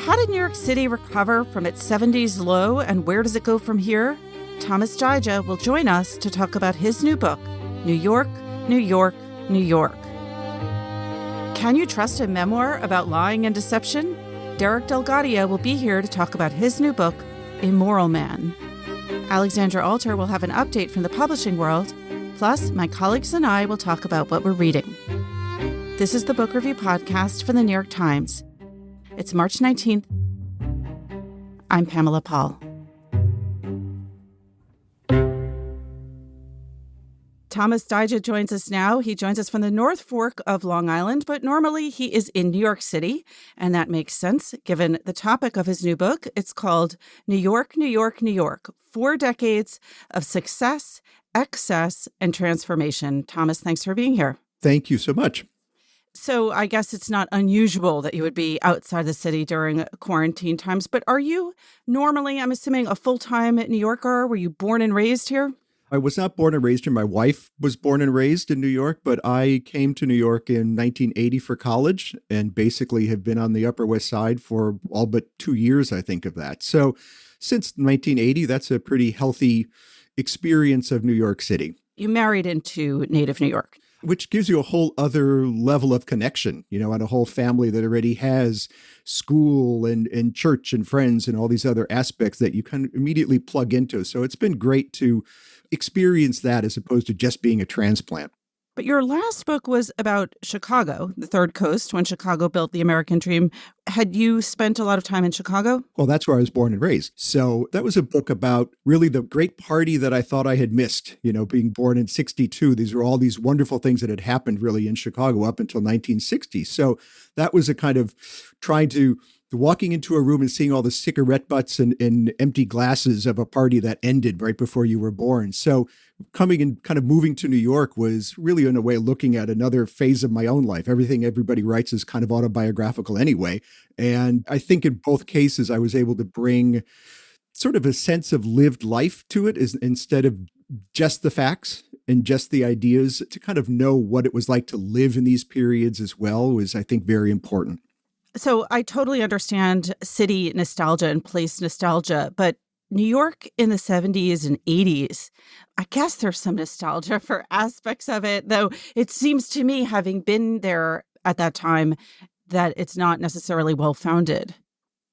How did New York City recover from its 70s low, and where does it go from here? Thomas Dyja will join us to talk about his new book, New York, New York, New York. Can you trust a memoir about lying and deception? DelGaudio will be here to talk about his new book, Immoral Man. Alexandra Alter will have an update from the publishing world. Plus, my colleagues and I will talk about what we're reading. This is the Book Review Podcast for the New York Times. It's March 19th. I'm Pamela Paul. Thomas Dyja joins us now. He joins us from the North Fork of Long Island, but normally he is in New York City, and that makes sense given the topic of his new book. It's called New York, New York, New York, 4 Decades of Success, Excess, and Transformation. Thomas, thanks for being here. Thank you so much. So I guess it's not unusual that you would be outside the city during quarantine times, but are you normally, I'm assuming, a full-time New Yorker? Were you born and raised here? I was not born and raised here. My wife was born and raised in New York, but I came to New York in 1980 for college and basically have been on the Upper West Side for all but 2 years, I think, of that. So since 1980, that's a pretty healthy experience of New York City. You married into native New York. Which gives you a whole other level of connection, and a whole family that already has school and church and friends and all these other aspects that you can immediately plug into. So it's been great to experience that as opposed to just being a transplant. But your last book was about Chicago, the Third Coast, when Chicago built the American dream. Had you spent a lot of time in Chicago? Well, that's where I was born and raised. So that was a book about really the great party that I thought I had missed, being born in 62. These were all these wonderful things that had happened really in Chicago up until 1960. So that was a kind of trying to walking into a room and seeing all the cigarette butts and empty glasses of a party that ended right before you were born. So coming and kind of moving to New York was really, in a way, looking at another phase of my own life. Everything everybody writes is kind of autobiographical anyway. And I think in both cases, I was able to bring sort of a sense of lived life to it instead of just the facts and just the ideas. To kind of know what it was like to live in these periods as well was, I think, very important. So I totally understand city nostalgia and place nostalgia, but New York in the 70s and 80s, I guess there's some nostalgia for aspects of it, though it seems to me, having been there at that time, that it's not necessarily well-founded.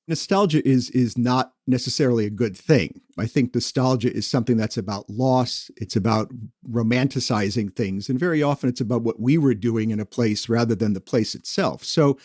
Nostalgia is not necessarily a good thing. I think nostalgia is something that's about loss. It's about romanticizing things. And very often it's about what we were doing in a place rather than the place itself. So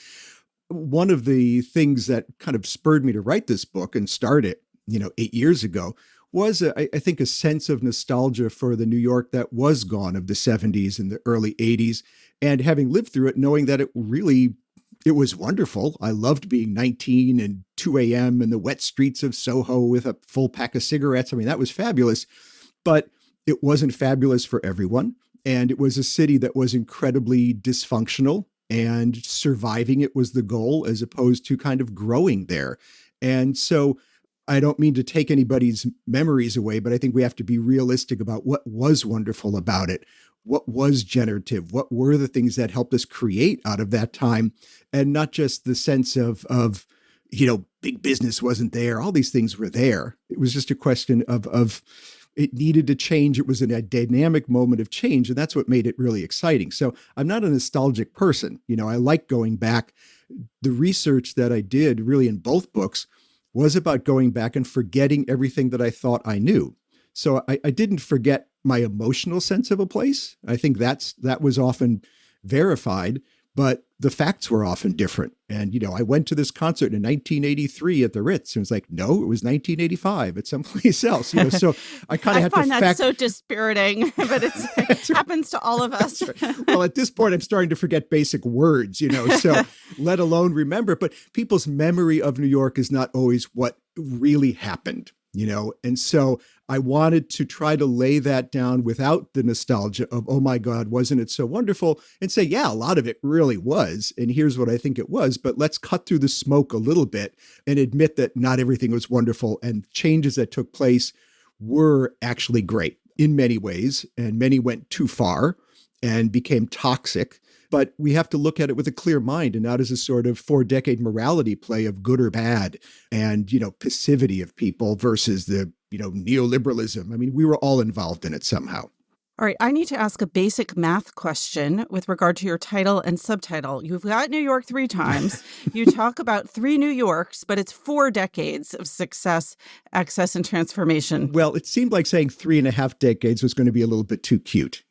one of the things that kind of spurred me to write this book and start it, 8 years ago, was, I think, a sense of nostalgia for the New York that was gone of the 70s and the early 80s. And having lived through it, knowing that it was wonderful. I loved being 19 and 2 a.m. in the wet streets of Soho with a full pack of cigarettes. I mean, that was fabulous. But it wasn't fabulous for everyone. And it was a city that was incredibly dysfunctional. And surviving it was the goal as opposed to kind of growing there. And so I don't mean to take anybody's memories away, but I think we have to be realistic about what was wonderful about it. What was generative? What were the things that helped us create out of that time? And not just the sense of big business wasn't there. All these things were there. It was just a question of it needed to change. It was a dynamic moment of change, and that's what made it really exciting. So I'm not a nostalgic person. I like going back. The research that I did really in both books was about going back and forgetting everything that I thought I knew. So I didn't forget my emotional sense of a place. I think that was often verified, but the facts were often different. And, I went to this concert in 1983 at the Ritz. And it was like, no, it was 1985 at someplace else. So I kind of have to find that so dispiriting, but it happens to all of us. Well, at this point, I'm starting to forget basic words, so let alone remember. But people's memory of New York is not always what really happened. And so I wanted to try to lay that down without the nostalgia of, oh my God, wasn't it so wonderful? And say, yeah, a lot of it really was. And here's what I think it was. But let's cut through the smoke a little bit and admit that not everything was wonderful. And changes that took place were actually great in many ways. And many went too far and became toxic. But we have to look at it with a clear mind and not as a sort of 4-decade morality play of good or bad and, passivity of people versus the, neoliberalism. I mean, we were all involved in it somehow. All right, I need to ask a basic math question with regard to your title and subtitle. You've got New York 3 times. You talk about 3 New Yorks, but it's 4 decades of success, access, and transformation. Well, it seemed like saying 3.5 decades was going to be a little bit too cute,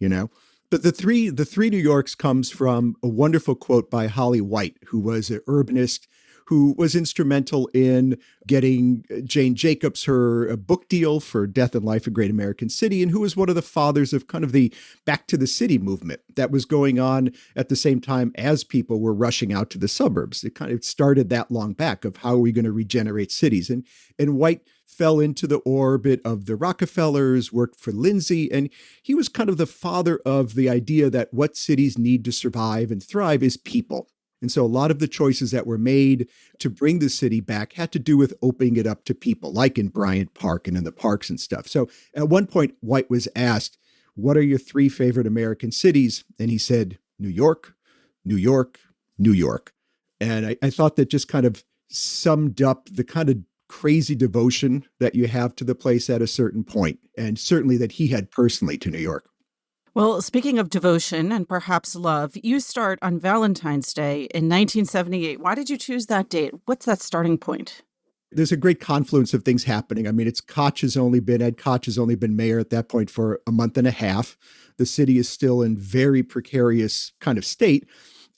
But the three New Yorks comes from a wonderful quote by Holly White, who was an urbanist who was instrumental in getting Jane Jacobs her book deal for Death and Life: A Great American City, and who was one of the fathers of kind of the back to the city movement that was going on at the same time as people were rushing out to the suburbs. It kind of started that long back of how are we going to regenerate cities. And White fell into the orbit of the Rockefellers, worked for Lindsay, and he was kind of the father of the idea that what cities need to survive and thrive is people. And so a lot of the choices that were made to bring the city back had to do with opening it up to people, like in Bryant Park and in the parks and stuff. So at one point, White was asked, what are your 3 favorite American cities? And he said, New York, New York, New York. And I thought that just kind of summed up the kind of crazy devotion that you have to the place at a certain point, and certainly that he had personally to New York. Well, speaking of devotion and perhaps love, you start on Valentine's Day in 1978. Why did you choose that date? What's that starting point? There's a great confluence of things happening. I mean, Ed Koch has only been mayor at that point for a month and a half. The city is still in very precarious kind of state.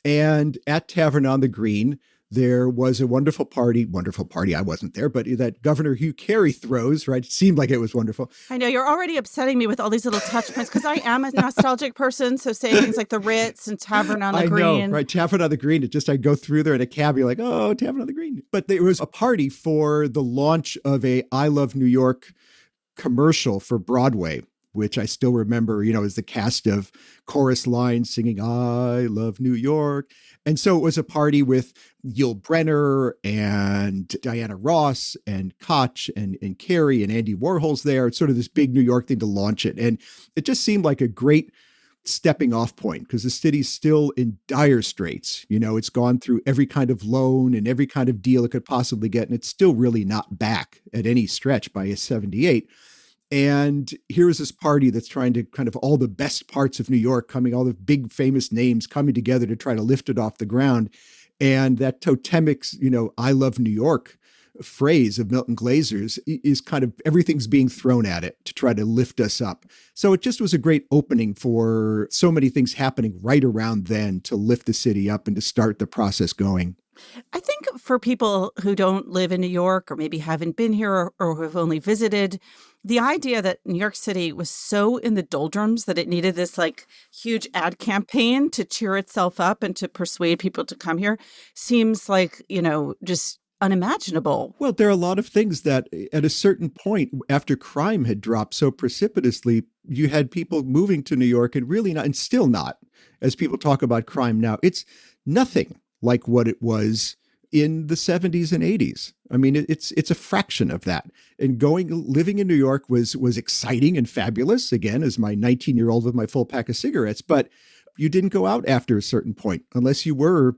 And at Tavern on the Green, there was a wonderful party. I wasn't there, but that Governor Hugh Carey throws, right? It seemed like it was wonderful. I know you're already upsetting me with all these little touch points because I am a nostalgic person. So saying things like the Ritz and Tavern on the Green. I know, right? Tavern on the Green. I go through there in a cab. You're like, oh, Tavern on the Green. But there was a party for the launch of a I Love New York commercial for Broadway, which I still remember, as the cast of chorus lines singing, I love New York. And so it was a party with Yul Brynner and Diana Ross and Koch and Carey and Andy Warhol's there. It's sort of this big New York thing to launch it. And it just seemed like a great stepping off point because the city's still in dire straits. It's gone through every kind of loan and every kind of deal it could possibly get. And it's still really not back at any stretch by 78. And here's this party that's trying to kind of all the best parts of New York coming, all the big famous names coming together to try to lift it off the ground. And that totemic, I love New York phrase of Milton Glazer's is kind of everything's being thrown at it to try to lift us up. So it just was a great opening for so many things happening right around then to lift the city up and to start the process going. I think for people who don't live in New York or maybe haven't been here or who have only visited, the idea that New York City was so in the doldrums that it needed this huge ad campaign to cheer itself up and to persuade people to come here seems like, just unimaginable. Well, there are a lot of things that at a certain point after crime had dropped so precipitously, you had people moving to New York and really not, and still not, as people talk about crime now, it's nothing like what it was in the 70s and 80s. I mean, it's a fraction of that. And living in New York was exciting and fabulous, again, as my 19-year-old with my full pack of cigarettes. But you didn't go out after a certain point unless you were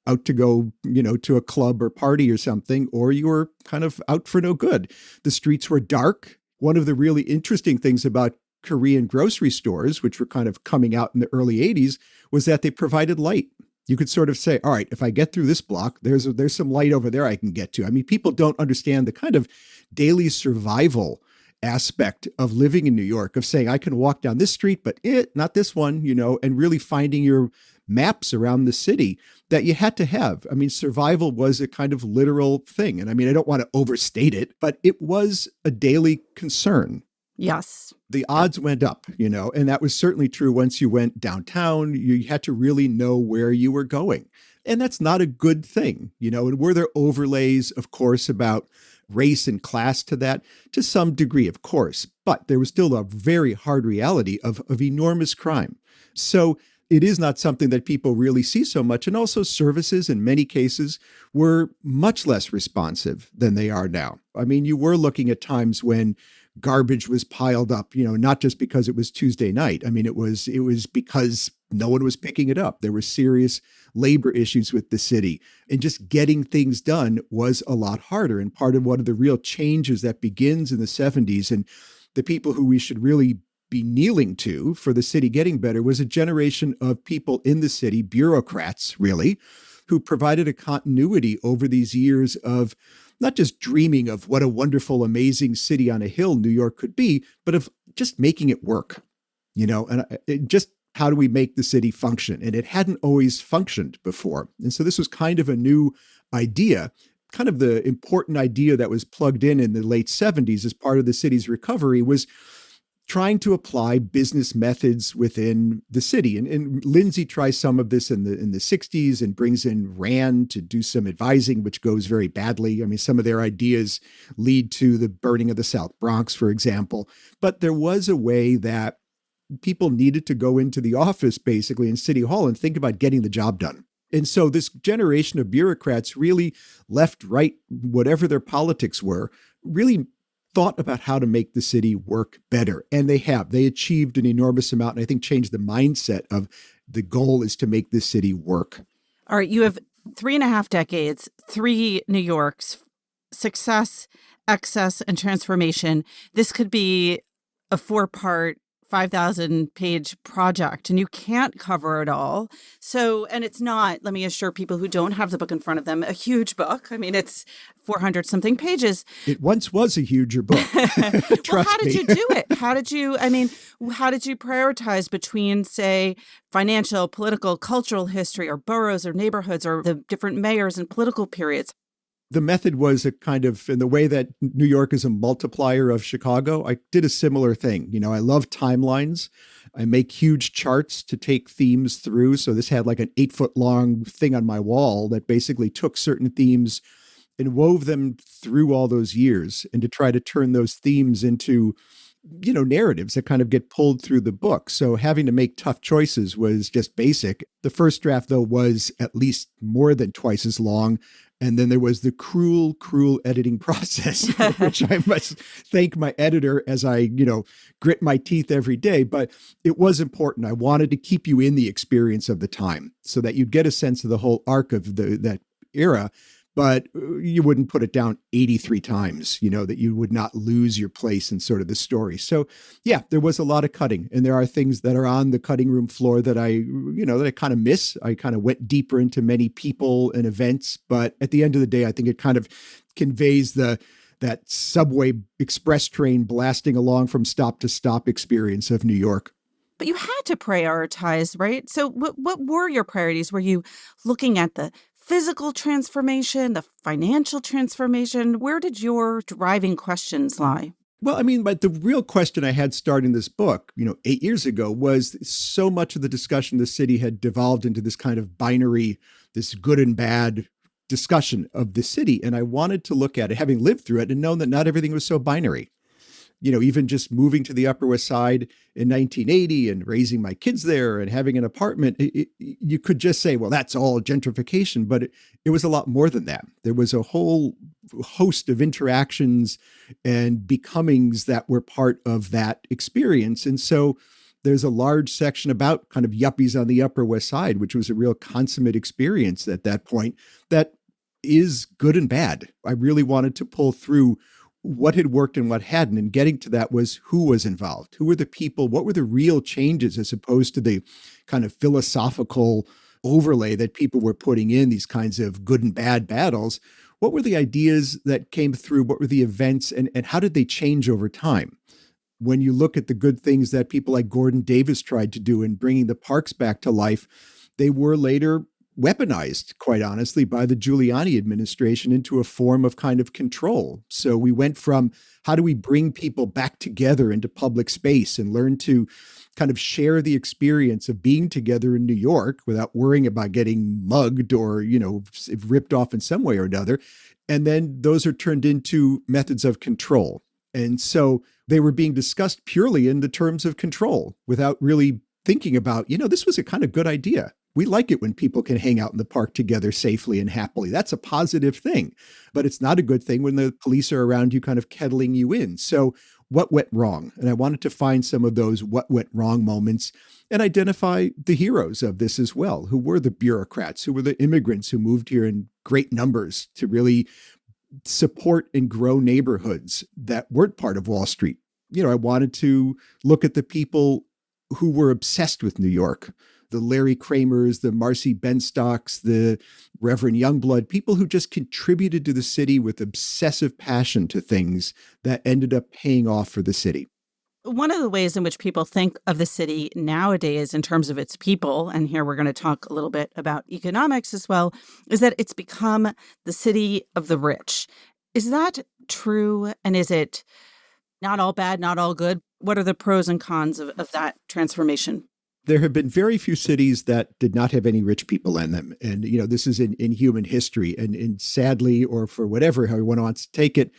out to go, to a club or party or something, or you were kind of out for no good. The streets were dark. One of the really interesting things about Korean grocery stores, which were kind of coming out in the early 80s, was that they provided light. You could sort of say, all right, if I get through this block, there's some light over there I can get to. I mean, people don't understand the kind of daily survival aspect of living in New York, of saying, I can walk down this street, but not this one, and really finding your maps around the city that you had to have. I mean, survival was a kind of literal thing. And I mean, I don't want to overstate it, but it was a daily concern. Yes. The odds went up, and that was certainly true once you went downtown. You had to really know where you were going. And that's not a good thing, and were there overlays, of course, about race and class to that? To some degree, of course, but there was still a very hard reality of enormous crime. So it is not something that people really see so much. And also services in many cases were much less responsive than they are now. I mean, you were looking at times when garbage was piled up, not just because it was Tuesday night. I mean, it was because no one was picking it up. There were serious labor issues with the city, and just getting things done was a lot harder. And part of one of the real changes that begins in the 70s, and the people who we should really be kneeling to for the city getting better, was a generation of people in the city, bureaucrats really, who provided a continuity over these years of not just dreaming of what a wonderful, amazing city on a hill New York could be, but of just making it work, and just how do we make the city function? And it hadn't always functioned before. And so this was kind of a new idea, kind of the important idea that was plugged in the late 70s as part of the city's recovery, was trying to apply business methods within the city. And Lindsay tries some of this in the 60s and brings in Rand to do some advising, which goes very badly. I mean, some of their ideas lead to the burning of the South Bronx, for example. But there was a way that people needed to go into the office, basically, in City Hall and think about getting the job done. And so this generation of bureaucrats, really left, right, whatever their politics were, really thought about how to make the city work better. And they have. They achieved an enormous amount, and I think changed the mindset of the goal is to make this city work. All right, you have 3.5 decades, 3 New Yorks, success, excess, and transformation. This could be a 4-part 5,000-page project, and you can't cover it all. So, and it's not, let me assure people who don't have the book in front of them, a huge book. I mean, it's 400-something pages. It once was a huger book. Well, how did you do it? How did you prioritize between, say, financial, political, cultural history, or boroughs or neighborhoods, or the different mayors and political periods? The method was a kind of, in the way that New York is a multiplier of Chicago, I did a similar thing. I love timelines. I make huge charts to take themes through. So this had like an 8-foot-long thing on my wall that basically took certain themes and wove them through all those years, and to try to turn those themes into, narratives that kind of get pulled through the book. So having to make tough choices was just basic. The first draft, though, was at least more than twice as long. And then there was the cruel, cruel editing process, which I must thank my editor as I, grit my teeth every day. But it was important. I wanted to keep you in the experience of the time so that you'd get a sense of the whole arc of that era, but you wouldn't put it down 83 times, that you would not lose your place in sort of the story. So yeah, there was a lot of cutting, and there are things that are on the cutting room floor that I kind of miss. I kind of went deeper into many people and events, but at the end of the day, I think it kind of conveys that subway express train blasting along from stop to stop experience of New York. But you had to prioritize, right? So what were your priorities? Were you looking at the physical transformation, the financial transformation? Where did your driving questions lie? Well, I mean, but the real question I had starting this book, 8 years ago, was so much of the discussion of the city had devolved into this kind of binary, this good and bad discussion of the city. And I wanted to look at it, having lived through it and known that not everything was so binary. Even just moving to the Upper West Side in 1980 and raising my kids there and having an apartment, you could just say, well, that's all gentrification, but it was a lot more than that. There was a whole host of interactions and becomings that were part of that experience. And so there's a large section about kind of yuppies on the Upper West Side, which was a real consummate experience at that point that is good and bad. I really wanted to pull through what had worked and what hadn't. And getting to that was who was involved, who were the people, what were the real changes, as opposed to the kind of philosophical overlay that people were putting in these kinds of good and bad battles. What were the ideas that came through? What were the events, and how did they change over time? When you look at the good things that people like Gordon Davis tried to do in bringing the parks back to life, they were later weaponized, quite honestly, by the Giuliani administration into a form of kind of control. So we went from how do we bring people back together into public space and learn to kind of share the experience of being together in New York without worrying about getting mugged or, ripped off in some way or another. And then those are turned into methods of control. And so they were being discussed purely in the terms of control without really thinking about, this was a kind of good idea. We like it when people can hang out in the park together safely and happily. That's a positive thing. But it's not a good thing when the police are around you kind of kettling you in. So what went wrong. And I wanted to find some of those what went wrong moments and identify the heroes of this as well, who were the bureaucrats, who were the immigrants who moved here in great numbers to really support and grow neighborhoods that weren't part of Wall Street. I wanted to look at the people who were obsessed with New York, the Larry Kramers, the Marcy Benstocks, the Reverend Youngblood, people who just contributed to the city with obsessive passion to things that ended up paying off for the city. One of the ways in which people think of the city nowadays in terms of its people, and here we're going to talk a little bit about economics as well, is that it's become the city of the rich. Is that true? And is it not all bad, not all good? What are the pros and cons of that transformation? There have been very few cities that did not have any rich people in them. And, this is in human history. And sadly, or for whatever, how one wants to take it,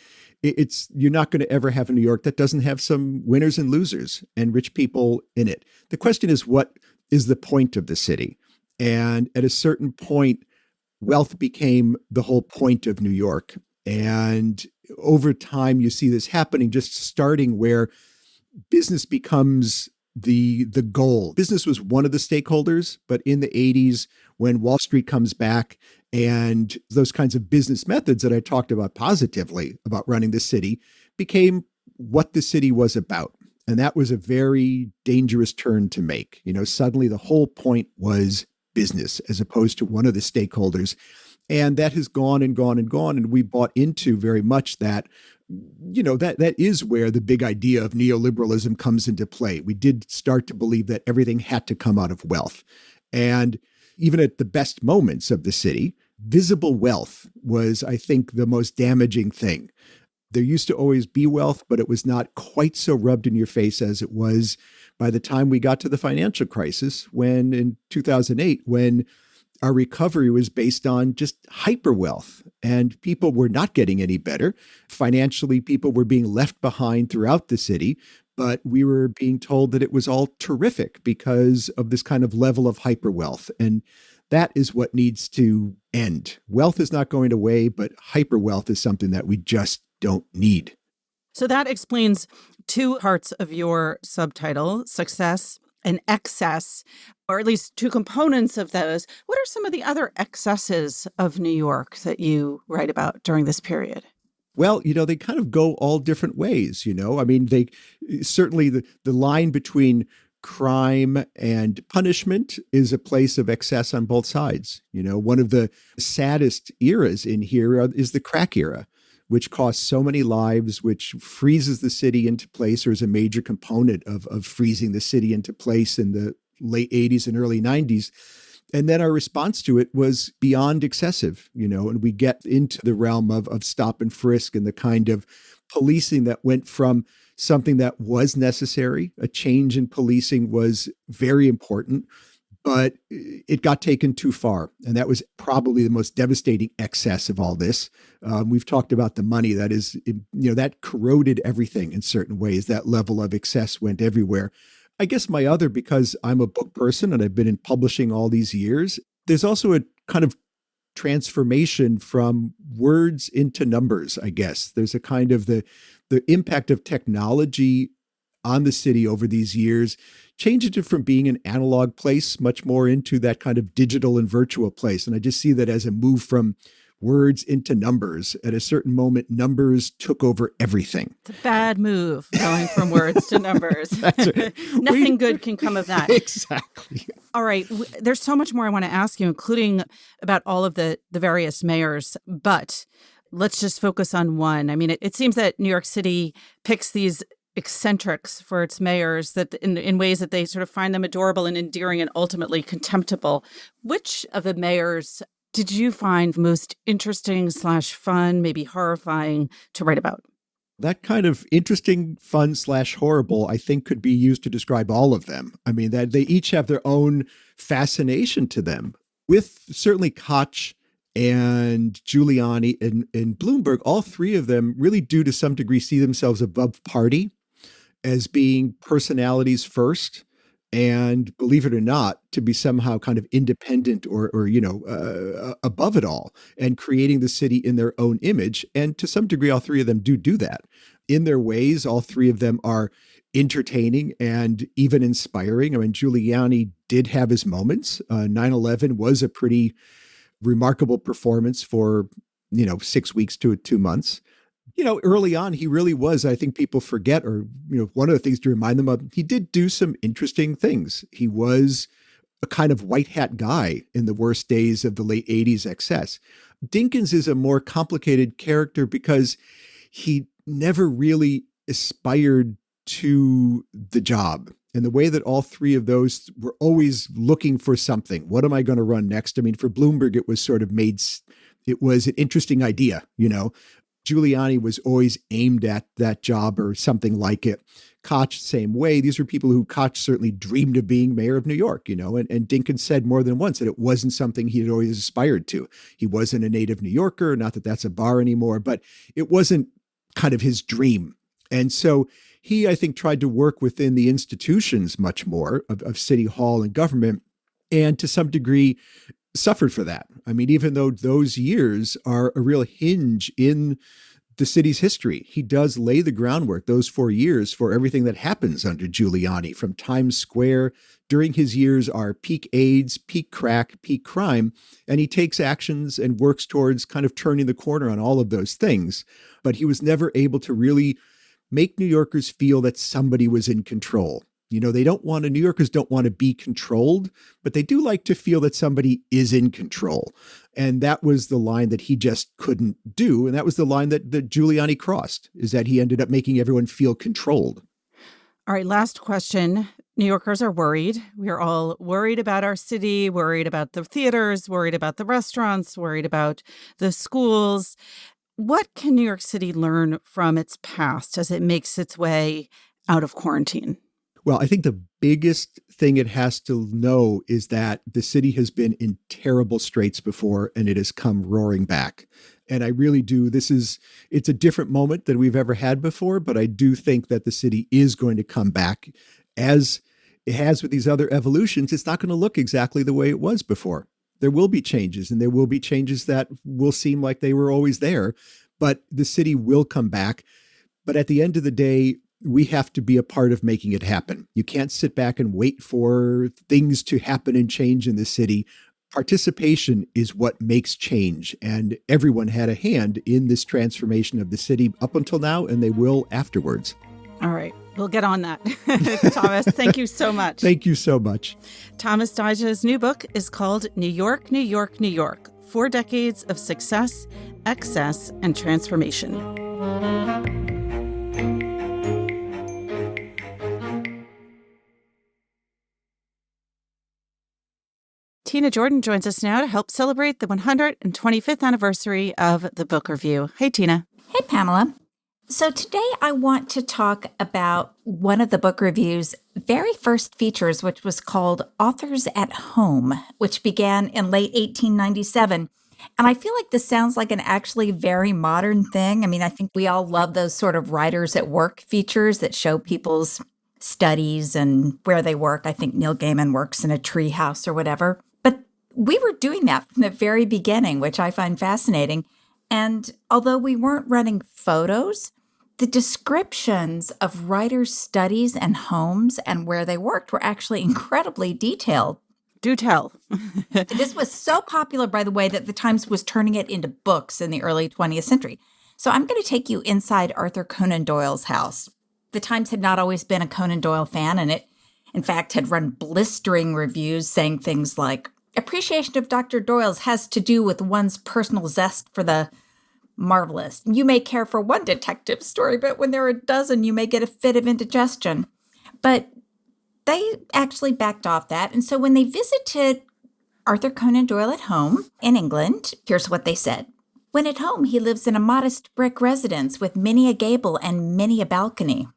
you're not going to ever have a New York that doesn't have some winners and losers and rich people in it. The question is, what is the point of the city? And at a certain point, wealth became the whole point of New York. And over time, you see this happening, just starting where business becomes the goal. Business was one of the stakeholders, but in the 80s, when Wall Street comes back and those kinds of business methods that I talked about positively about running the city became what the city was about. And that was a very dangerous turn to make. Suddenly the whole point was business as opposed to one of the stakeholders. And that has gone and gone and gone. And we bought into very much that, that is where the big idea of neoliberalism comes into play. We did start to believe that everything had to come out of wealth. And even at the best moments of the city, visible wealth was, I think, the most damaging thing. There used to always be wealth, but it was not quite so rubbed in your face as it was by the time we got to the financial crisis, when in 2008, when our recovery was based on just hyper wealth, and people were not getting any better. Financially, people were being left behind throughout the city, but we were being told that it was all terrific because of this kind of level of hyper wealth. And that is what needs to end. Wealth is not going away, but hyper wealth is something that we just don't need. So that explains two parts of your subtitle, success and excess, or at least two components of those. What are some of the other excesses of New York that you write about during this period? Well, they kind of go all different ways, I mean, they certainly the line between crime and punishment is a place of excess on both sides. One of the saddest eras in here is the crack era, which costs so many lives, which freezes the city into place, or is a major component of freezing the city into place in the late 80s and early 90s. And then our response to it was beyond excessive, and we get into the realm of stop and frisk and the kind of policing that went from something that was necessary. A change in policing was very important, but it got taken too far. And that was probably the most devastating excess of all this. We've talked about the money that is, that corroded everything in certain ways. That level of excess went everywhere. I guess my other, because I'm a book person and I've been in publishing all these years, there's also a kind of transformation from words into numbers, I guess. There's a kind of the impact of technology on the city over these years, changed it from being an analog place much more into that kind of digital and virtual place. And I just see that as a move from words into numbers. At a certain moment, numbers took over everything. It's a bad move, going from words to numbers. That's right. Nothing good can come of that. Exactly. All right. There's so much more I want to ask you, including about all of the various mayors, but let's just focus on one. I mean, it seems that New York City picks these eccentrics for its mayors that in ways that they sort of find them adorable and endearing and ultimately contemptible. Which of the mayors did you find most interesting / fun, maybe horrifying to write about? That kind of interesting, fun / horrible, I think, could be used to describe all of them. I mean, that they each have their own fascination to them. With certainly Koch and Giuliani and Bloomberg, all three of them really do to some degree see themselves above party as being personalities first. and believe it or not, to be somehow kind of independent or above it all and creating the city in their own image. And to some degree, all three of them do that. In their ways, all three of them are entertaining and even inspiring. I mean, Giuliani did have his moments. 9/11 was a pretty remarkable performance for, 6 weeks to 2 months. Early on, he really was. I think people forget, or, one of the things to remind them of, he did do some interesting things. He was a kind of white hat guy in the worst days of the late 80s excess. Dinkins is a more complicated character because he never really aspired to the job. And the way that all three of those were always looking for something. What am I going to run next? I mean, for Bloomberg, it was sort of it was an interesting idea, Giuliani was always aimed at that job or something like it. Koch, same way. These were people who Koch certainly dreamed of being mayor of New York, and Dinkins said more than once that it wasn't something he had always aspired to. He wasn't a native New Yorker, not that that's a bar anymore, but it wasn't kind of his dream. And so he, I think, tried to work within the institutions much more of City Hall and government, and to some degree suffered for that. I mean, even though those years are a real hinge in the city's history, he does lay the groundwork, those 4 years, for everything that happens under Giuliani. From Times Square, during his years, are peak AIDS, peak crack, peak crime, and he takes actions and works towards kind of turning the corner on all of those things. But he was never able to really make New Yorkers feel that somebody was in control. New Yorkers don't want to be controlled, but they do like to feel that somebody is in control. And that was the line that he just couldn't do. And that was the line that Giuliani crossed, is that he ended up making everyone feel controlled. All right, last question. New Yorkers are worried. We're all worried about our city, worried about the theaters, worried about the restaurants, worried about the schools. What can New York City learn from its past as it makes its way out of quarantine? Well, I think the biggest thing it has to know is that the city has been in terrible straits before, and it has come roaring back. And I really do. It's a different moment than we've ever had before, but I do think that the city is going to come back. As it has with these other evolutions, it's not going to look exactly the way it was before. There will be changes, and there will be changes that will seem like they were always there, but the city will come back. But at the end of the day, we have to be a part of making it happen. You can't sit back and wait for things to happen and change in the city. Participation is what makes change. And everyone had a hand in this transformation of the city up until now, and they will afterwards. All right. We'll get on that. Thomas, thank you so much. Thank you so much. Thomas Dyja's new book is called New York, New York, New York: 4 Decades of Success, Excess, and Transformation. Tina Jordan joins us now to help celebrate the 125th anniversary of the book review. Hey, Tina. Hey, Pamela. So today I want to talk about one of the book review's very first features, which was called Authors at Home, which began in late 1897. And I feel like this sounds like an actually very modern thing. I mean, I think we all love those sort of writers at work features that show people's studies and where they work. I think Neil Gaiman works in a tree house or whatever. But we were doing that from the very beginning, which I find fascinating. And although we weren't running photos, the descriptions of writers' studies and homes and where they worked were actually incredibly detailed. Do tell. This was so popular, by the way, that the Times was turning it into books in the early 20th century. So I'm going to take you inside Arthur Conan Doyle's house. The Times had not always been a Conan Doyle fan, and it, in fact, had run blistering reviews saying things like, appreciation of Dr. Doyle's has to do with one's personal zest for the marvelous. You may care for one detective story, but when there are a dozen, you may get a fit of indigestion. But they actually backed off that. And so when they visited Arthur Conan Doyle at home in England, here's what they said. When at home, he lives in a modest brick residence with many a gable and many a balcony.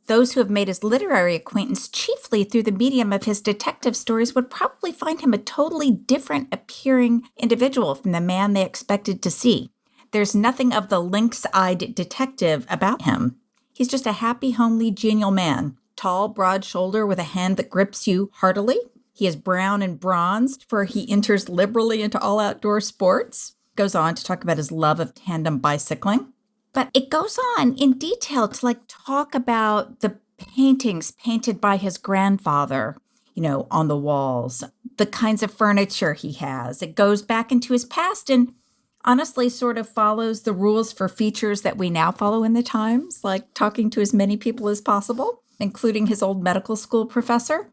Those who have made his literary acquaintance chiefly through the medium of his detective stories would probably find him a totally different appearing individual from the man they expected to see. There's nothing of the lynx-eyed detective about him. He's just a happy, homely, genial man. tall, broad shoulder with a hand that grips you heartily. He is brown and bronzed, for he enters liberally into all outdoor sports. Goes on to talk about his love of tandem bicycling. But it goes on in detail to talk about the paintings painted by his grandfather, on the walls, the kinds of furniture he has. It goes back into his past and honestly sort of follows the rules for features that we now follow in the Times, like talking to as many people as possible, including his old medical school professor.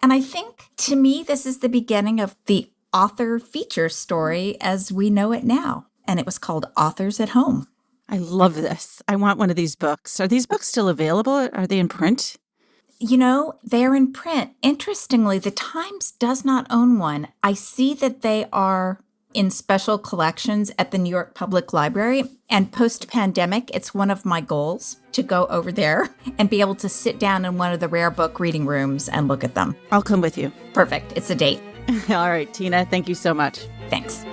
And I think, to me, this is the beginning of the author feature story as we know it now. And it was called Authors at Home. I love this. I want one of these books. Are these books still available? Are they in print? They're in print. Interestingly, the Times does not own one. I see that they are in special collections at the New York Public Library. And post-pandemic, it's one of my goals to go over there and be able to sit down in one of the rare book reading rooms and look at them. I'll come with you. Perfect. It's a date. All right, Tina, thank you so much. Thanks.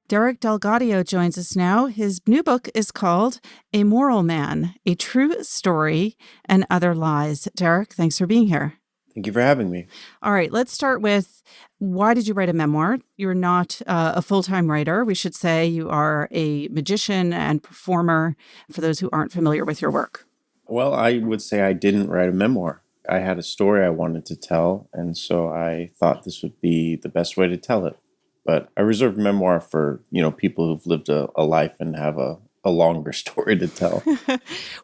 DelGaudio joins us now. His new book is called A Moral Man, A True Story and Other Lies. Derek, thanks for being here. Thank you for having me. All right, let's start with, why did you write a memoir? You're not a full-time writer. We should say you are a magician and performer, for those who aren't familiar with your work. Well, I would say I didn't write a memoir. I had a story I wanted to tell, and so I thought this would be the best way to tell it. But I reserve memoir for, people who've lived a life and have a longer story to tell.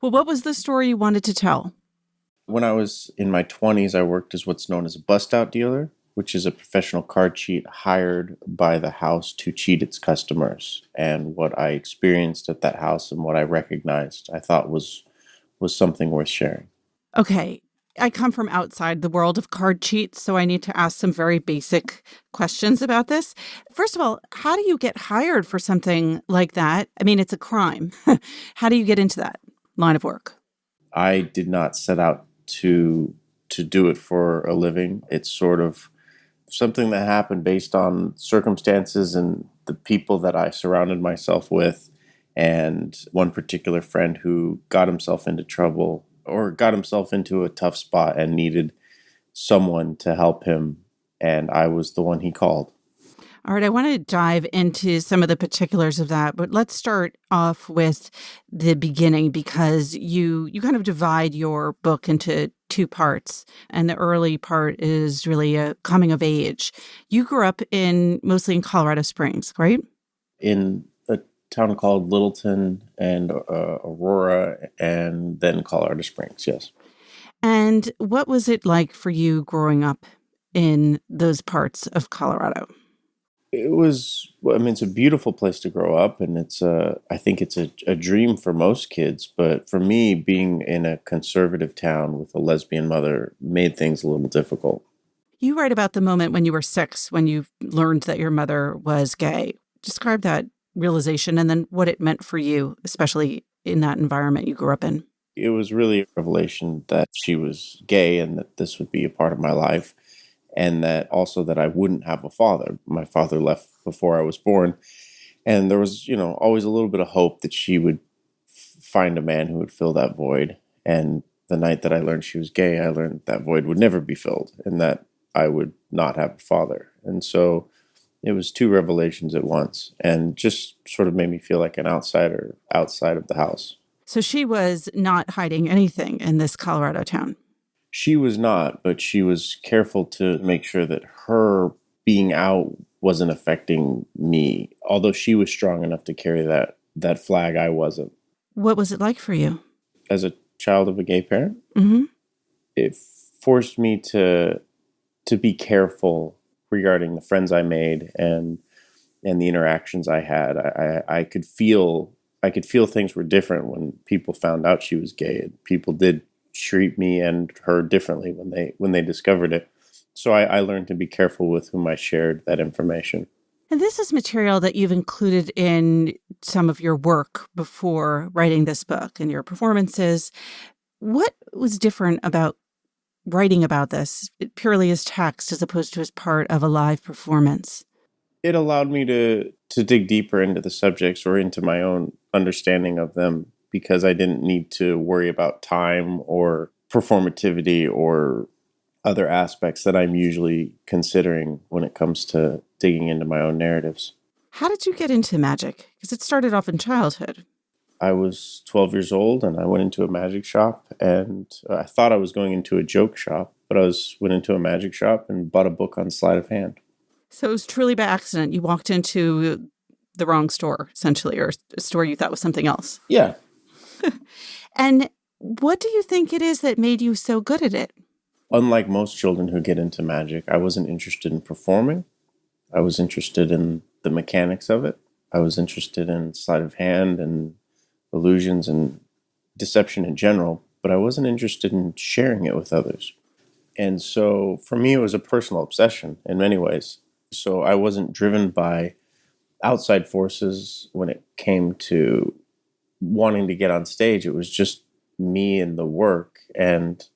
Well, what was the story you wanted to tell? When I was in my 20s, I worked as what's known as a bust-out dealer, which is a professional card cheat hired by the house to cheat its customers. And what I experienced at that house and what I recognized, I thought was something worth sharing. Okay. I come from outside the world of card cheats, so I need to ask some very basic questions about this. First of all, how do you get hired for something like that? I mean, it's a crime. How do you get into that line of work? I did not set out to do it for a living. It's sort of something that happened based on circumstances and the people that I surrounded myself with, and one particular friend who got himself into trouble or got himself into a tough spot and needed someone to help him, and I was the one he called. All right, I want to dive into some of the particulars of that, but let's start off with the beginning, because you kind of divide your book into two parts, and the early part is really a coming of age. You grew up mostly in Colorado Springs, right? In a town called Littleton and Aurora, and then Colorado Springs, yes. And what was it like for you growing up in those parts of Colorado? It was, it's a beautiful place to grow up, and I think it's a dream for most kids. But for me, being in a conservative town with a lesbian mother made things a little difficult. You write about the moment when you were 6, when you learned that your mother was gay. Describe that realization and then what it meant for you, especially in that environment you grew up in. It was really a revelation that she was gay and that this would be a part of my life. And that also that I wouldn't have a father. My father left before I was born. And there was, always a little bit of hope that she would find a man who would fill that void. And the night that I learned she was gay, I learned that void would never be filled and that I would not have a father. And so it was two revelations at once and just sort of made me feel like an outsider outside of the house. So she was not hiding anything in this Colorado town. She was not, but she was careful to make sure that her being out wasn't affecting me. Although she was strong enough to carry that flag, I wasn't. What was it like for you? As a child of a gay parent, Mm-hmm. It forced me to be careful regarding the friends I made and the interactions I had. I could feel things were different when people found out she was gay. People did treat me and her differently when they discovered it. So I learned to be careful with whom I shared that information. And this is material that you've included in some of your work before writing this book and your performances. What was different about writing about this purely as text as opposed to as part of a live performance? It allowed me to dig deeper into the subjects or into my own understanding of them because I didn't need to worry about time or performativity or other aspects that I'm usually considering when it comes to digging into my own narratives. How did you get into magic? Because it started off in childhood. I was 12 years old and I went into a magic shop, and I thought I was going into a joke shop, but went into a magic shop and bought a book on sleight of hand. So it was truly by accident. You walked into the wrong store, essentially, or a store you thought was something else. Yeah. And what do you think it is that made you so good at it? Unlike most children who get into magic, I wasn't interested in performing. I was interested in the mechanics of it. I was interested in sleight of hand and illusions and deception in general, but I wasn't interested in sharing it with others. And so for me, it was a personal obsession in many ways. So I wasn't driven by outside forces when it came to wanting to get on stage. It was just me and the work. And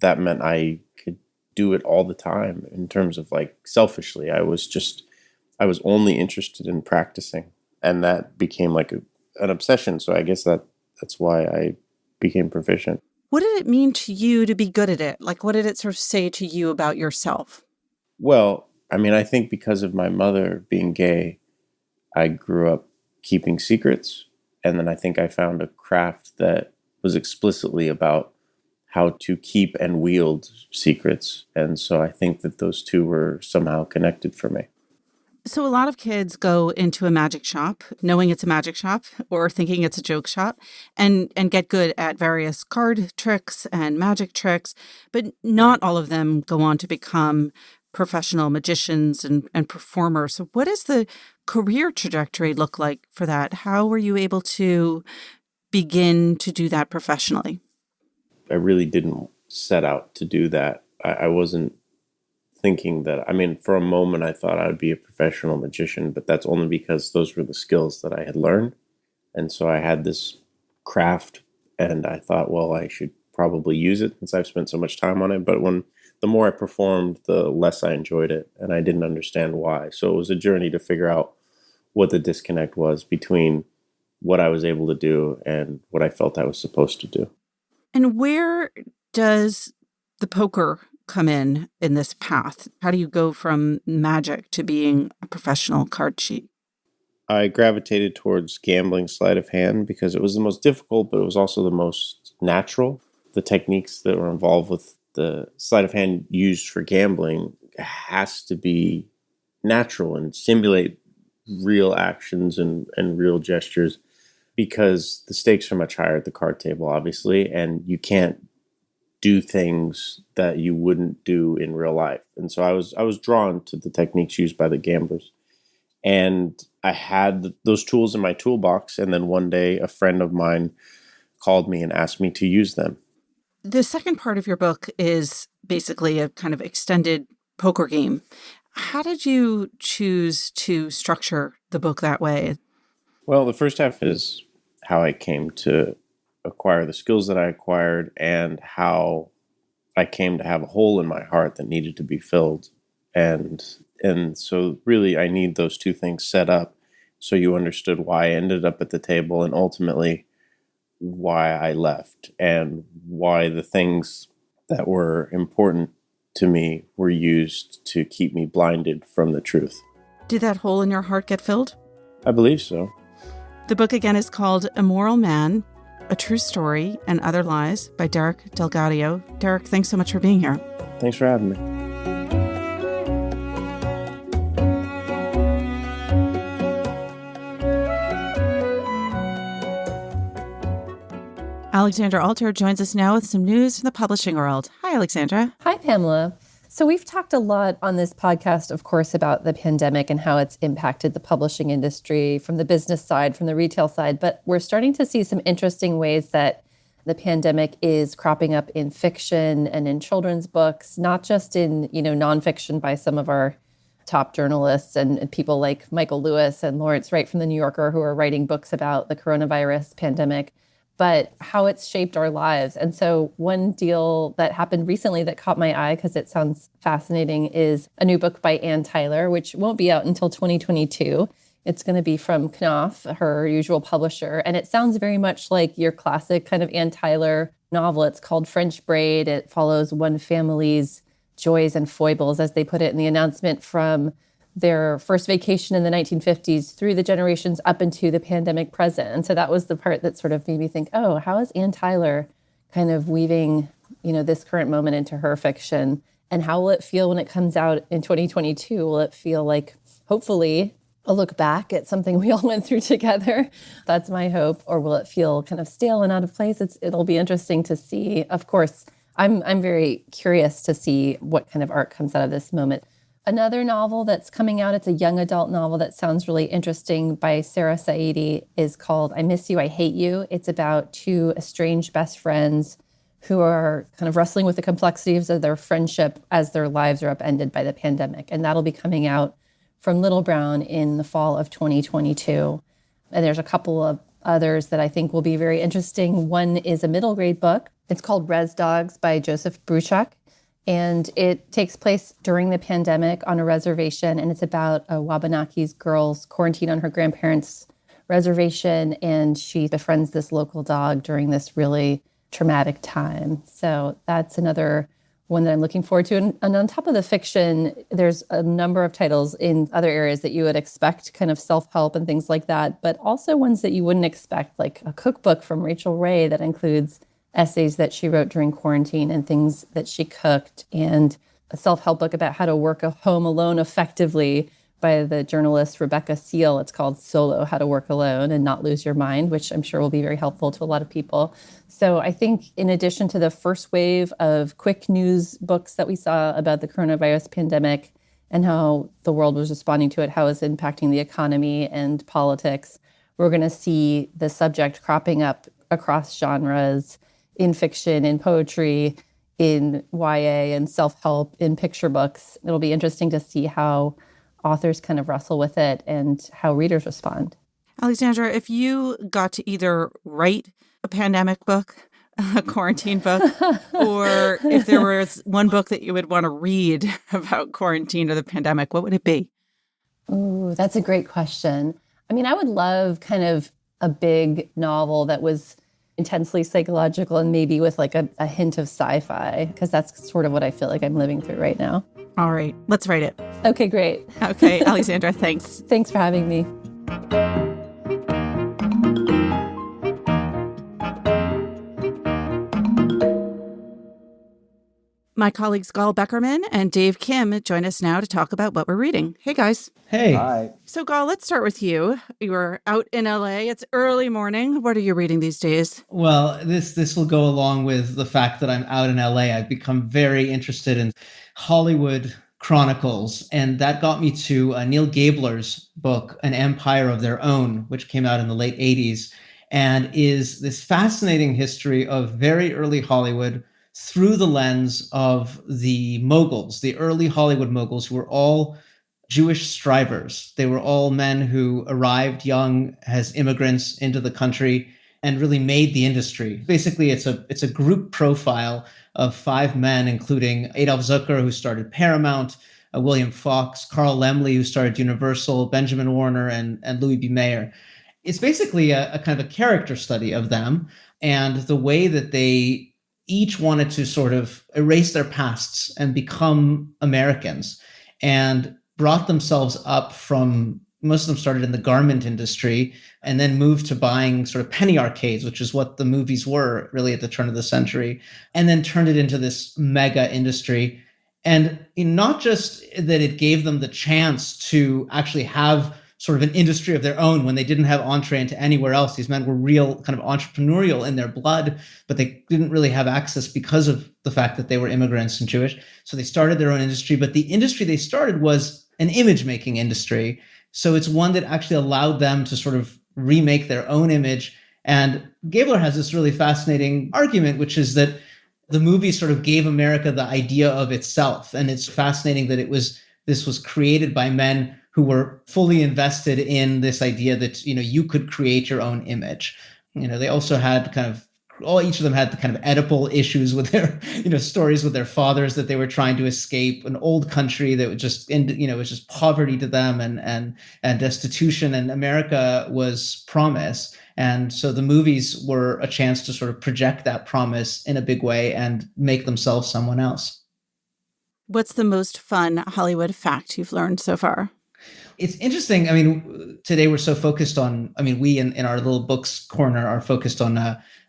that meant I could do it all the time in terms of like selfishly. I was only interested in practicing. And that became like an obsession. So I guess that's why I became proficient. What did it mean to you to be good at it? Like, what did it sort of say to you about yourself? Well, I mean, I think because of my mother being gay, I grew up keeping secrets. And then I think I found a craft that was explicitly about how to keep and wield secrets. And so I think that those two were somehow connected for me. So a lot of kids go into a magic shop knowing it's a magic shop or thinking it's a joke shop and get good at various card tricks and magic tricks, but not all of them go on to become professional magicians and performers. So what does the career trajectory look like for that? How were you able to begin to do that professionally? I really didn't set out to do that. I wasn't thinking that, I mean, for a moment I thought I would be a professional magician, but that's only because those were the skills that I had learned. And so I had this craft and I thought, well, I should probably use it since I've spent so much time on it. But the more I performed, the less I enjoyed it. And I didn't understand why. So it was a journey to figure out what the disconnect was between what I was able to do and what I felt I was supposed to do. And where does the poker come in this path? How do you go from magic to being a professional card cheat? I gravitated towards gambling sleight of hand because it was the most difficult, but it was also the most natural. The techniques that were involved with the sleight of hand used for gambling has to be natural and simulate real actions and real gestures because the stakes are much higher at the card table, obviously, and you can't do things that you wouldn't do in real life. And so I was drawn to the techniques used by the gamblers. And I had those tools in my toolbox. And then one day a friend of mine called me and asked me to use them. The second part of your book is basically a kind of extended poker game. How did you choose to structure the book that way? Well, the first half is how I came to acquire the skills that I acquired and how I came to have a hole in my heart that needed to be filled. And so really I need those two things set up so you understood why I ended up at the table and ultimately why I left and why the things that were important to me were used to keep me blinded from the truth. Did that hole in your heart get filled? I believe so. The book again is called Immoral Man, A True Story and Other Lies by DelGaudio. Derek, thanks so much for being here. Thanks for having me. Alexandra Alter joins us now with some news from the publishing world. Hi, Alexandra. Hi, Pamela. So we've talked a lot on this podcast, of course, about the pandemic and how it's impacted the publishing industry from the business side, from the retail side. But we're starting to see some interesting ways that the pandemic is cropping up in fiction and in children's books, not just in, nonfiction by some of our top journalists and people like Michael Lewis and Lawrence Wright from The New Yorker who are writing books about the coronavirus pandemic, but how it's shaped our lives. And so one deal that happened recently that caught my eye, because it sounds fascinating, is a new book by Ann Tyler, which won't be out until 2022. It's going to be from Knopf, her usual publisher. And it sounds very much like your classic kind of Ann Tyler novel. It's called French Braid. It follows one family's joys and foibles, as they put it in the announcement, from their first vacation in the 1950s through the generations up into the pandemic present. And so that was the part that sort of made me think, oh, how is Ann Tyler kind of weaving, this current moment into her fiction? And how will it feel when it comes out in 2022? Will it feel like, hopefully, a look back at something we all went through together? That's my hope. Or will it feel kind of stale and out of place? It'll be interesting to see. Of course, I'm very curious to see what kind of art comes out of this moment. Another novel that's coming out, it's a young adult novel that sounds really interesting, by Sarah Saidi, is called I Miss You, I Hate You. It's about two estranged best friends who are kind of wrestling with the complexities of their friendship as their lives are upended by the pandemic. And that'll be coming out from Little Brown in the fall of 2022. And there's a couple of others that I think will be very interesting. One is a middle grade book. It's called Res Dogs by Joseph Bruchak. And it takes place during the pandemic on a reservation. And it's about a Wabanaki girl's quarantine on her grandparents' reservation. And she befriends this local dog during this really traumatic time. So that's another one that I'm looking forward to. And on top of the fiction, there's a number of titles in other areas that you would expect, kind of self-help and things like that, but also ones that you wouldn't expect, like a cookbook from Rachel Ray that includes essays that she wrote during quarantine and things that she cooked, and a self-help book about how to work a home alone effectively by the journalist Rebecca Seal. It's called Solo, How to Work Alone and Not Lose Your Mind, which I'm sure will be very helpful to a lot of people. So I think in addition to the first wave of quick news books that we saw about the coronavirus pandemic and how the world was responding to it, how it's impacting the economy and politics, we're going to see the subject cropping up across genres, in fiction, in poetry, in YA, and self-help, in picture books. It'll be interesting to see how authors kind of wrestle with it and how readers respond. Alexandra, if you got to either write a pandemic book, a quarantine book, or if there was one book that you would want to read about quarantine or the pandemic, what would it be? Ooh, that's a great question. I mean, I would love kind of a big novel that was intensely psychological and maybe with like a hint of sci-fi, because that's sort of what I feel like I'm living through right now. All right, let's write it. Okay, great. Okay, Alexandra, thanks. Thanks for having me. My colleagues Gal Beckerman and Dave Kim join us now to talk about what we're reading. Hey, guys. Hey. Hi. So, Gal, let's start with you. You were out in LA. It's early morning. What are you reading these days? Well, this will go along with the fact that I'm out in LA. I've become very interested in Hollywood chronicles, and that got me to Neil Gabler's book, An Empire of Their Own, which came out in the late 80s, and is this fascinating history of very early Hollywood through the lens of the moguls, the early Hollywood moguls, who were all Jewish strivers. They were all men who arrived young as immigrants into the country and really made the industry. Basically, it's a group profile of 5 men, including Adolf Zucker, who started Paramount, William Fox, Carl Laemmle, who started Universal, Benjamin Warner, and Louis B. Mayer. It's basically a kind of a character study of them and the way that they each wanted to sort of erase their pasts and become Americans, and brought themselves up from, most of them started in the garment industry and then moved to buying sort of penny arcades, which is what the movies were really at the turn of the century, and then turned it into this mega industry. And not just that it gave them the chance to actually have sort of an industry of their own when they didn't have entree into anywhere else. These men were real kind of entrepreneurial in their blood, but they didn't really have access because of the fact that they were immigrants and Jewish. So they started their own industry, but the industry they started was an image-making industry. So it's one that actually allowed them to sort of remake their own image. And Gabler has this really fascinating argument, which is that the movie sort of gave America the idea of itself. And it's fascinating that this was created by men who were fully invested in this idea that, you could create your own image. They also had kind of each of them had the kind of Oedipal issues with their, stories with their fathers that they were trying to escape, an old country that was just, was just poverty to them and destitution, and America was promise. And so the movies were a chance to sort of project that promise in a big way and make themselves someone else. What's the most fun Hollywood fact you've learned so far? It's interesting. I mean, today we're so focused on, we in our little books corner are focused on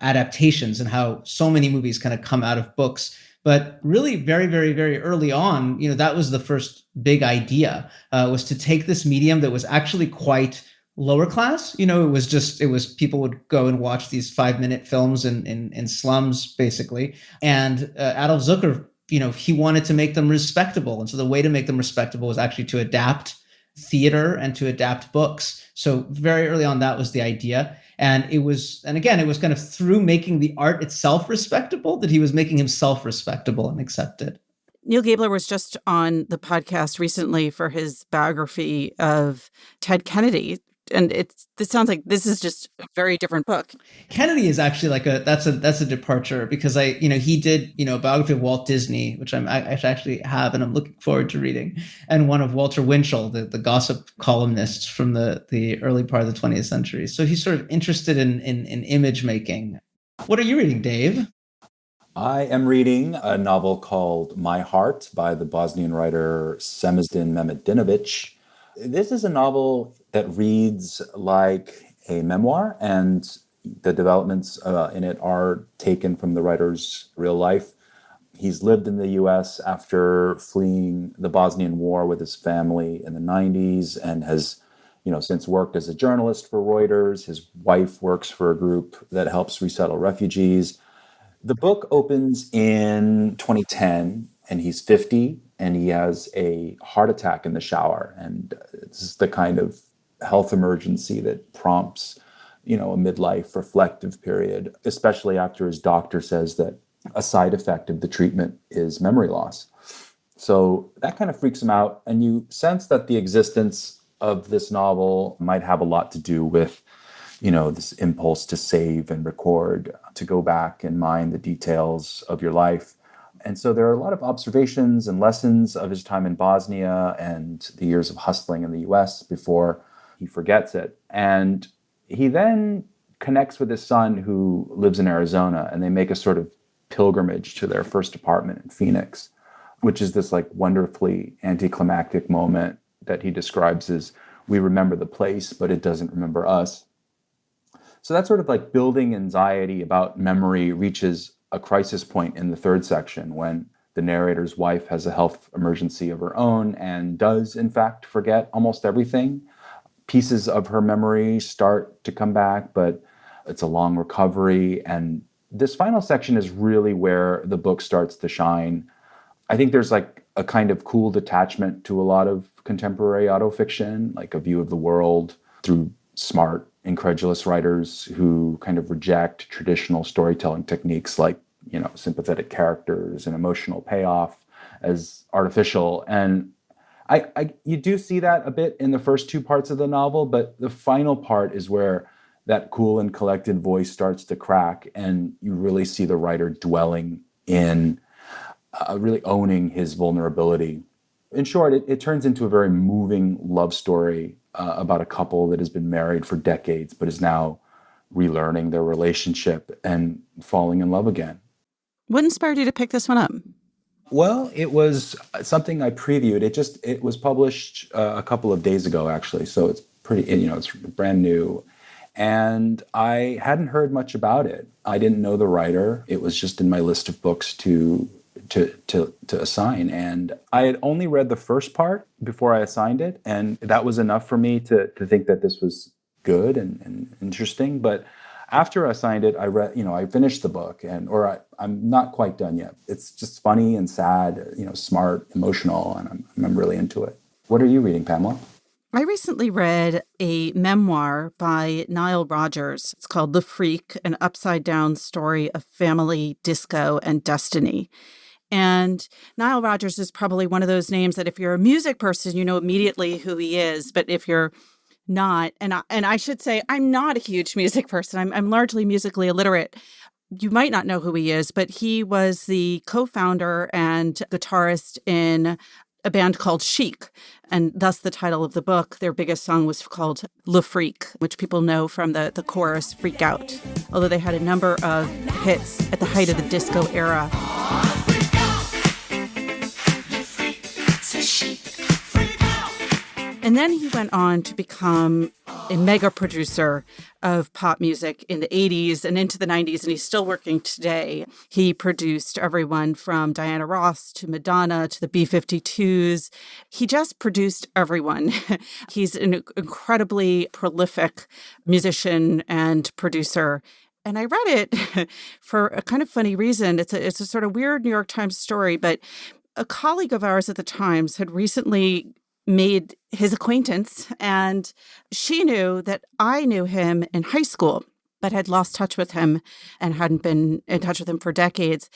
adaptations and how so many movies kind of come out of books. But really very, very, very early on, that was the first big idea, was to take this medium that was actually quite lower class. It was people would go and watch these 5-minute films in slums, basically. And Adolf Zucker, he wanted to make them respectable. And so the way to make them respectable was actually to adapt theater and to adapt books. So very early on, that was the idea. And it was kind of through making the art itself respectable that he was making himself respectable and accepted. Neil Gabler was just on the podcast recently for his biography of Ted Kennedy. And this sounds like this is just a very different book. Kennedy is actually that's a departure, because he did, a biography of Walt Disney, which I actually have and I'm looking forward to reading, and one of Walter Winchell, the gossip columnist from the early part of the 20th century. So he's sort of interested in image making. What are you reading, Dave? I am reading a novel called My Heart by the Bosnian writer Semizdin Mehmedinovic. This is a novel that reads like a memoir, and the developments in it are taken from the writer's real life. He's lived in the U.S. after fleeing the Bosnian War with his family in the 90s and has, since worked as a journalist for Reuters. His wife works for a group that helps resettle refugees. The book opens in 2010, and he's 50, and he has a heart attack in the shower. And this is the kind of health emergency that prompts, a midlife reflective period, especially after his doctor says that a side effect of the treatment is memory loss. So that kind of freaks him out. And you sense that the existence of this novel might have a lot to do with, this impulse to save and record, to go back and mine the details of your life. And so there are a lot of observations and lessons of his time in Bosnia and the years of hustling in the US before he forgets it. And he then connects with his son who lives in Arizona, and they make a sort of pilgrimage to their first apartment in Phoenix, which is this wonderfully anticlimactic moment that he describes as, we remember the place, but it doesn't remember us. So that sort of building anxiety about memory reaches a crisis point in the third section when the narrator's wife has a health emergency of her own and does, in fact, forget almost everything. Pieces of her memory start to come back, but it's a long recovery. And this final section is really where the book starts to shine. I think there's a kind of cool detachment to a lot of contemporary autofiction, like a view of the world through smart, incredulous writers who kind of reject traditional storytelling techniques like, sympathetic characters and emotional payoff as artificial. And you do see that a bit in the first two parts of the novel, but the final part is where that cool and collected voice starts to crack, and you really see the writer dwelling in, really owning his vulnerability. In short, it turns into a very moving love story about a couple that has been married for decades, but is now relearning their relationship and falling in love again. What inspired you to pick this one up? Well, it was something I previewed. It was published a couple of days ago, actually. So it's pretty, it's brand new. And I hadn't heard much about it. I didn't know the writer. It was just in my list of books to assign. And I had only read the first part before I assigned it. And that was enough for me to think that this was good and interesting. But after I signed it, I read, I finished the book, I'm not quite done yet. It's just funny and sad, smart, emotional, and I'm really into it. What are you reading, Pamela? I recently read a memoir by Nile Rodgers. It's called The Freak, an upside-down story of family, disco, and destiny. And Nile Rodgers is probably one of those names that if you're a music person, you know immediately who he is. But if you're not, and I should say I'm not a huge music person. I'm largely musically illiterate. you might not know who he is, but he was the co-founder and guitarist in a band called Chic, and thus the title of the book. Their biggest song was called Le Freak, which people know from the chorus Freak Out, although they had a number of hits at the height of the disco era. And then he went on to become a mega producer of pop music in the 80s and into the 90s, and he's still working today. He produced everyone from Diana Ross to Madonna to the B-52s. He just produced everyone. He's an incredibly prolific musician and producer. And I read it for a kind of funny reason. It's a sort of weird New York Times story, but a colleague of ours at the Times had recently made his acquaintance, and she knew that I knew him in high school, but had lost touch with him and hadn't been in touch with him for decades.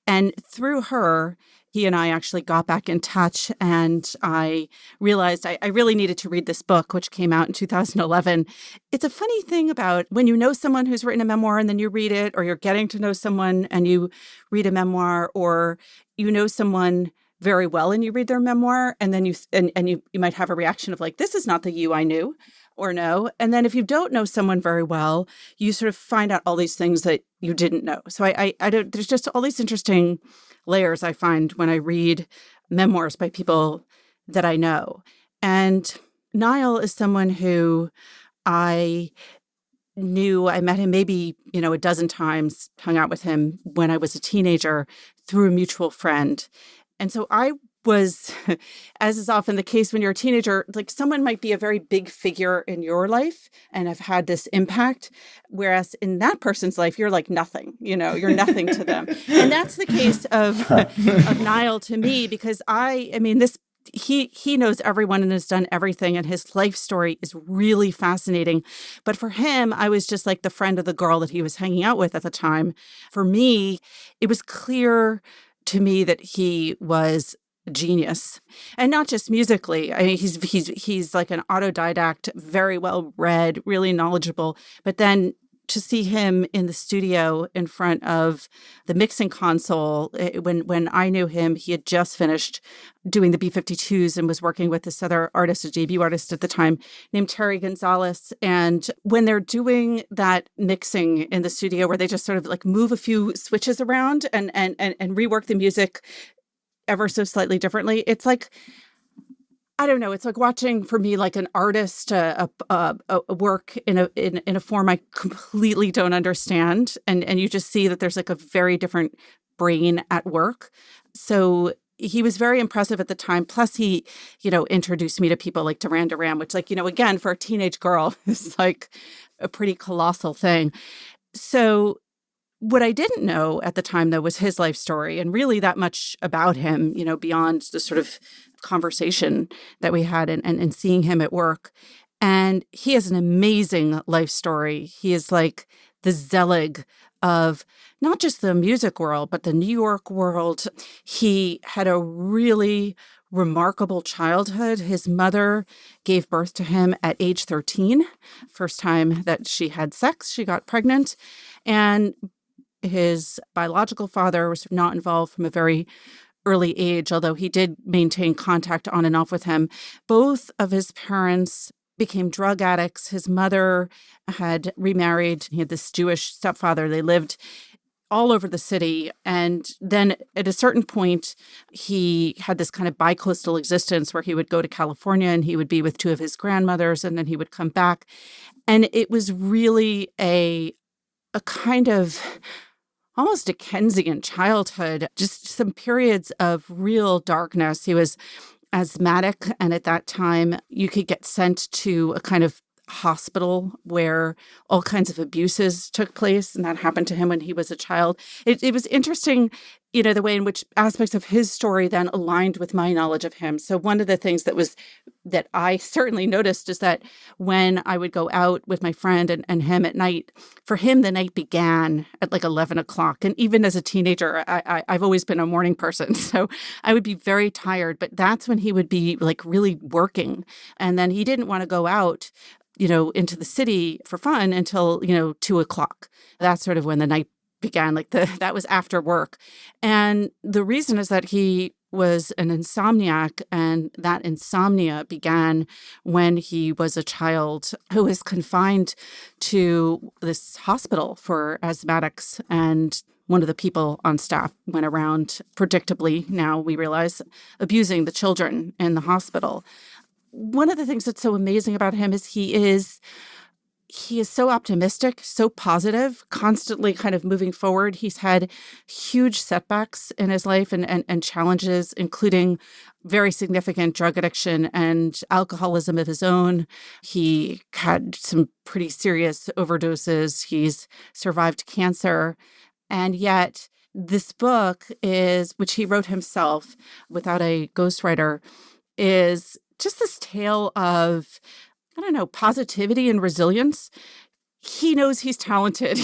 And through her, he and I actually got back in touch, and I realized I really needed to read this book, which came out in 2011. It's a funny thing about when you know someone who's written a memoir and then you read it, or you're getting to know someone and you read a memoir, or you know someone very well and you read their memoir, and then you might have a reaction of like, this is not the you I knew, or no. And then if you don't know someone very well, you sort of find out all these things that you didn't know. So I don't, there's just all these interesting layers I find when I read memoirs by people that I know. And Niall is someone who I knew. I met him maybe, a dozen times, hung out with him when I was a teenager through a mutual friend. And so I was, as is often the case when you're a teenager, like someone might be a very big figure in your life and have had this impact, whereas in that person's life, you're like nothing, you're nothing to them. And that's the case of Niall to me, because he knows everyone and has done everything, and his life story is really fascinating. But for him, I was just like the friend of the girl that he was hanging out with at the time. For me, it was clear to me that he was a genius, and not just musically. I mean, he's like an autodidact, very well read, really knowledgeable. But then to see him in the studio in front of the mixing console, when I knew him, he had just finished doing the B-52s and was working with this other artist, a debut artist at the time, named Terry Gonzalez. And when they're doing that mixing in the studio, where they just sort of like move a few switches around and rework the music ever so slightly differently, it's like, I don't know. It's like watching, for me, like an artist a work in a form I completely don't understand, and you just see that there's like a very different brain at work. So he was very impressive at the time. Plus, he introduced me to people like Duran Duran, which, like, again, for a teenage girl is like a pretty colossal thing. So what I didn't know at the time, though, was his life story, and really that much about him, beyond the sort of conversation that we had and seeing him at work. And he has an amazing life story. He is like the Zelig of not just the music world, but the New York world. He had a really remarkable childhood. His mother gave birth to him at age 13. First time that she had sex, she got pregnant. And his biological father was not involved from a very early age, although he did maintain contact on and off with him. Both of his parents became drug addicts. His mother had remarried. He had this Jewish stepfather. They lived all over the city. And then at a certain point, he had this kind of bi-coastal existence where he would go to California and he would be with two of his grandmothers, and then he would come back. And it was really a kind of almost Dickensian childhood, just some periods of real darkness. He was asthmatic, and at that time, you could get sent to a kind of hospital where all kinds of abuses took place, and that happened to him when he was a child. It was interesting, the way in which aspects of his story then aligned with my knowledge of him. So one of the things that I certainly noticed is that when I would go out with my friend and him at night, for him, the night began at like 11 o'clock. And even as a teenager, I've always been a morning person. So I would be very tired, but that's when he would be like really working. And then he didn't want to go out into the city for fun until, 2 o'clock. That's sort of when the night began. That was after work. And the reason is that he was an insomniac, and that insomnia began when he was a child who was confined to this hospital for asthmatics. And one of the people on staff went around, predictably, now we realize, abusing the children in the hospital. One of the things that's so amazing about him is he is so optimistic, so positive, constantly kind of moving forward. He's had huge setbacks in his life and challenges, including very significant drug addiction and alcoholism of his own. He had some pretty serious overdoses. He's survived cancer. And yet this book which he wrote himself without a ghostwriter, is just this tale of, I don't know, positivity and resilience. He knows he's talented,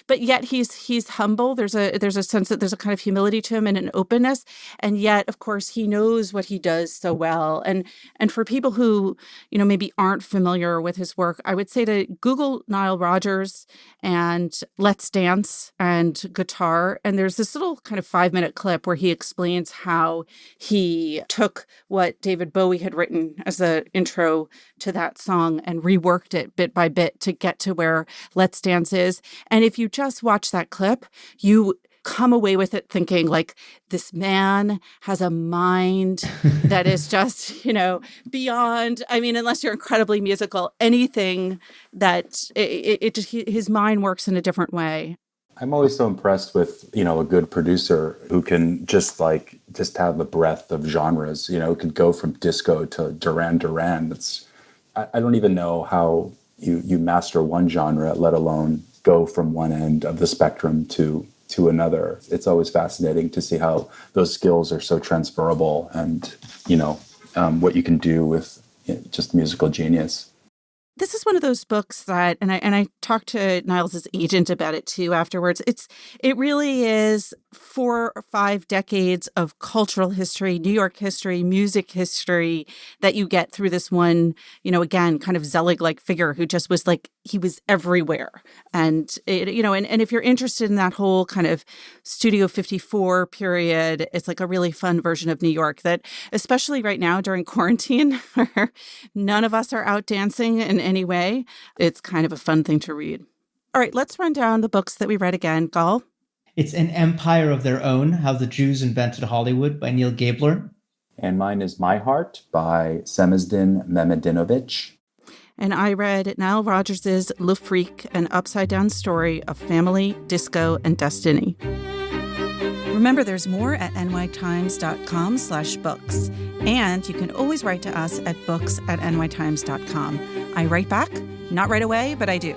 but yet he's humble. There's a sense that there's a kind of humility to him and an openness. And yet, of course, he knows what he does so well. And for people who, maybe aren't familiar with his work, I would say to Google Nile Rodgers and Let's Dance and guitar. And there's this little kind of 5-minute clip where he explains how he took what David Bowie had written as the intro to that song and reworked it bit by bit to get to where Let's Dance is. And if you just watch that clip, you come away with it thinking this man has a mind that is just, beyond, unless you're incredibly musical, anything that his mind works in a different way. I'm always so impressed with, a good producer who can just have the breadth of genres, could go from disco to Duran Duran. I don't even know how you master one genre, let alone go from one end of the spectrum to another. It's always fascinating to see how those skills are so transferable and, what you can do with just musical genius. This is one of those books that, and I talked to Niles's agent about it too afterwards. It really is 4 or 5 decades of cultural history, New York history, music history that you get through this one, again, kind of Zelig-like figure who just was he was everywhere. And and if you're interested in that whole kind of Studio 54 period, it's a really fun version of New York that, especially right now during quarantine, where none of us are out dancing in any way, it's kind of a fun thing to read. All right, let's run down the books that we read again. Gal? It's An Empire of Their Own, How the Jews Invented Hollywood by Neil Gabler. And mine is My Heart by Semizden Mehmedinovich. And I read Nile Rodgers' Le Freak, an upside-down story of family, disco, and destiny. Remember, there's more at nytimes.com/books. And you can always write to us at books@nytimes.com. I write back, not right away, but I do.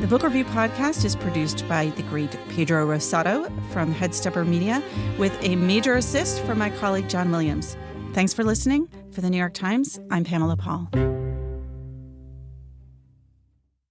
The Book Review Podcast is produced by the great Pedro Rosado from Headstepper Media, with a major assist from my colleague John Williams. Thanks for listening. For the New York Times, I'm Pamela Paul.